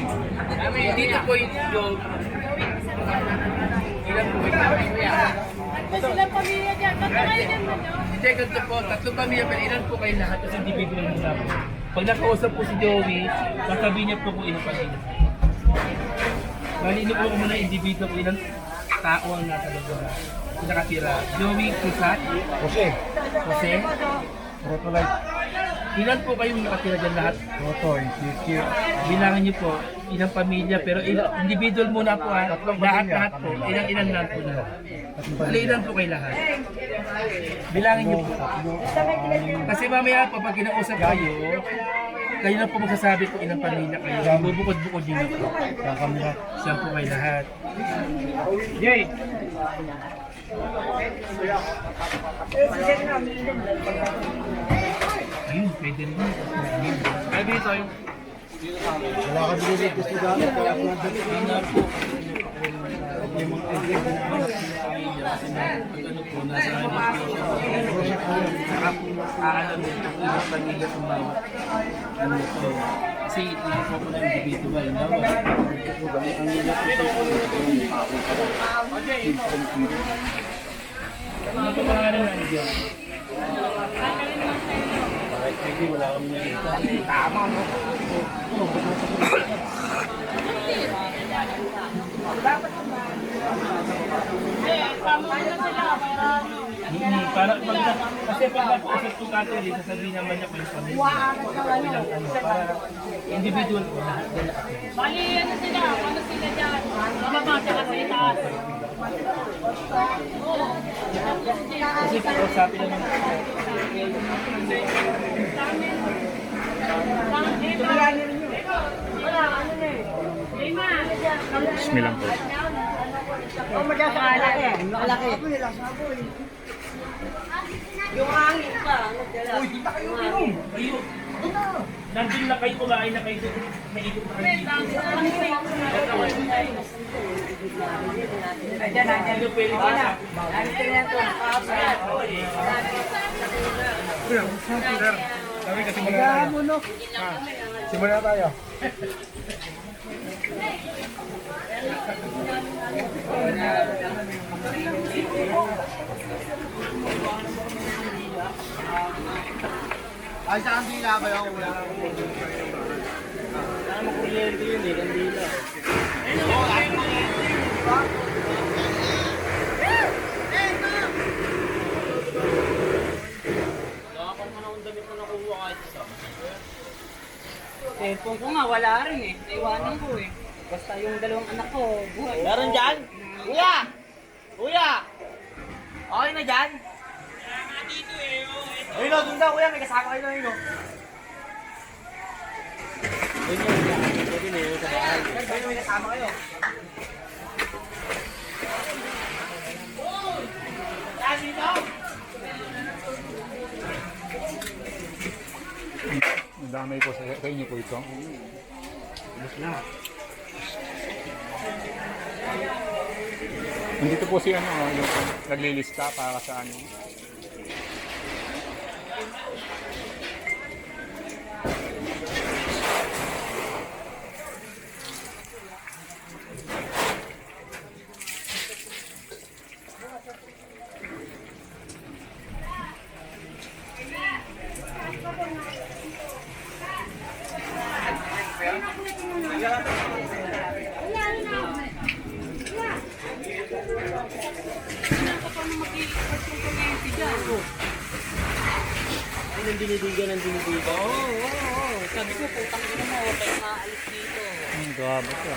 Dito po yung ilan po kuya? Silang pamilya dyan. Tatangay din mo nyo. Hindi, ganito po. Tatlong pamilya, pero ilan po kayo lahat kasi individual nila po. Pag nakausap po si Joey, sasabihin niya po kung ilang pamilya. Malino po muna individual kung ilang tao ang nasa lugar. Nakatira. Joey Cruzat. Jose. Jose. Rotolite. Ilan po kayong nakatira dyan lahat? Rotoy. Kiki. Bilangin niyo po, ilang pamilya, pero individual muna po ha. Lahat po. Ilang lang po lahat. Ilan po kayo lahat? Bilangin niyo po. Kasi mamaya po, pag kinausap kayo na po magsasabi kung ilang pamilya kayo. Bubukod-bukod yun na po. Siyang po kayo lahat. Yay! Ayun, pwede rin. Ay, dito yung... Wala ka binigay gusto gano'n. Kaya ako nandali. Ano po? Yung mga egg na Ano po, nasa saka po, aalam nito kung ilang pamilya kung bawat ano po. Kasi hindi po po na individual, no? Ang nila po ano po pangalan na niyo? Bakit hindi wala kami nakita? Tama mo. Para kasi pag nag-usap po natin dito, sasabihin naman niya kung yung pamilya. Para individual po lahat. Bali, ano sila dyan? Mababa tsaka sa itaas. Kasi pag-usapin naman. Bismillah po. Oh, malaki. Malaki. Yung hangin ka. Uy, dito kayo inom. Ayun. Nandun na kayo, kumain na kayo. Naikot na kayo dito. Ayan, Ano pwede ba? Sabi kasi magkakaroon. Simula na tayo. Ay, saan dila ba yung ulam? Ano kuryente yun eh, kandila. Nakakal mo na kung damit na nakuha kahit isa. Cellphone ko nga, wala rin eh. Naiwanan ko eh. Basta yung dalawang anak ko, buhay. Meron dyan? Kuya! Kuya! Okay na dyan? Ayun o, dun daw kuya, may kasama kayo na yun o. Ayun, may kasama kayo. Saan dito? Damay po sa inyo po ito. Nandito po si ano, yung naglilista para sa ano. Ayun ang dinidigan ng dinidigan. Oo. Sabi ko, putang ina mo, huwag kayong maalis dito. Grabe ka.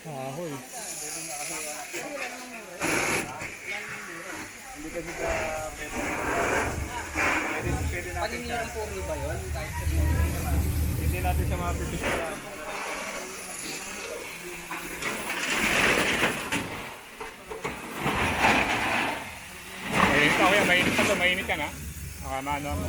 Ahoy. Paninirang po ba yun? Hindi natin siya mapipisa. Mainit ka kuya, mainit ka to, mainit ka na. Baka maano mo.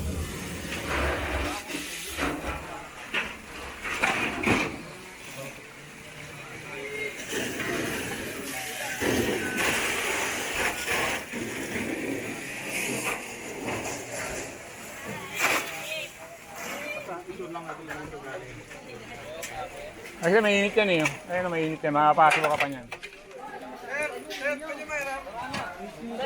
Kasi mainit yan eh. Ayun, mainit yan. Makapasok ka pa niyan.